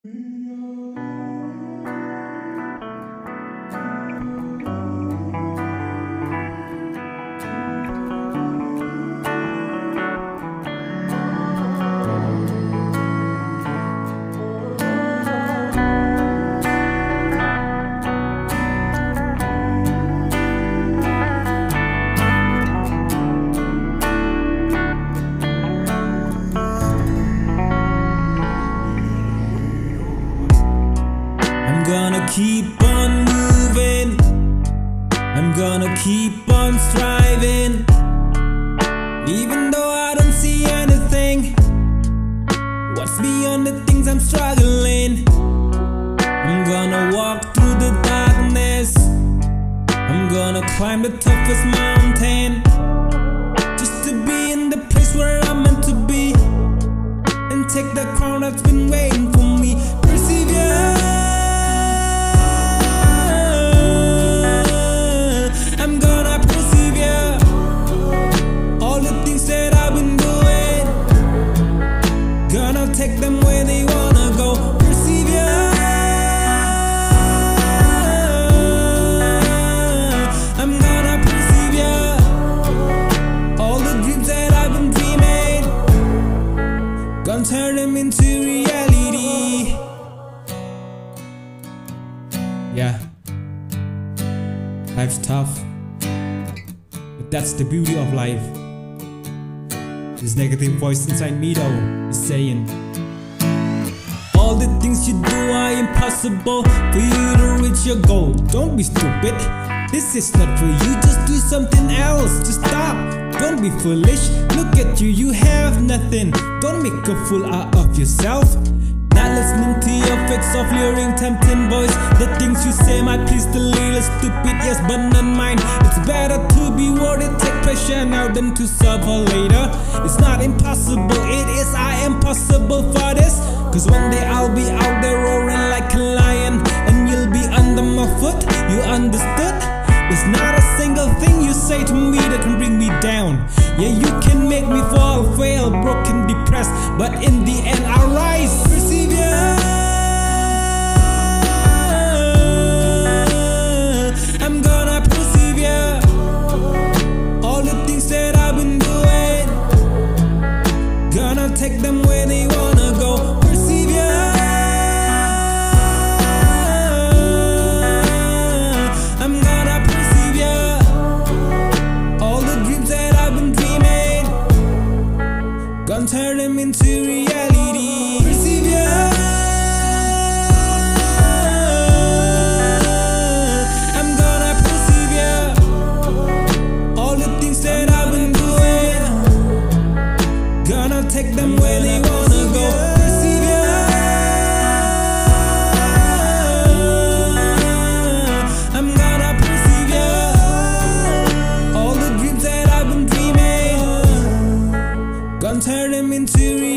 I'm gonna keep on moving, I'm gonna keep on striving, even though I don't see anything. What's beyond the things I'm struggling? I'm gonna walk through the darkness, I'm gonna climb the toughest mountain, just to be in the place where I'm meant to be, and take the crown that's been waiting for me. Persevere, I'm gonna persevere. All the things that I've been doing, gonna take them where they wanna go. Persevere, I'm gonna persevere. All the dreams that I've been dreaming, gonna turn them into reality. Yeah, life's tough, but that's the beauty of life. This negative voice inside me though is saying, all the things you do are impossible for you to reach your goal. Don't be stupid, this is not for you, just do something else. Just stop, don't be foolish. Look at you, you have nothing. Don't make a fool out of yourself. Not listening to your fake soft luring tempting voice. The things you say might please the little stupid ears, but not mine. It's better to be worried, take pressure now than to suffer later. It's not impossible, it is I am possible for this. Cause one day I'll be out there roaring like a lion, and you'll be under my foot, you understood? There's not a single thing you say to me that can bring me down. Yeah, you can make me fall, fail, broken, depressed, but in the end I'll rise. Persevere, I'm gonna persevere. All the things that I've been doing, gonna take them where they wanna go. Persevere, I'm gonna persevere. All the dreams that I've been dreaming, gonna turn them into reality. Persevere, I'm gonna persevere. All the things that I've been doing, gonna take them where they wanna go. Persevere, I'm gonna persevere. All the dreams that I've been dreaming, gonna turn them into reality.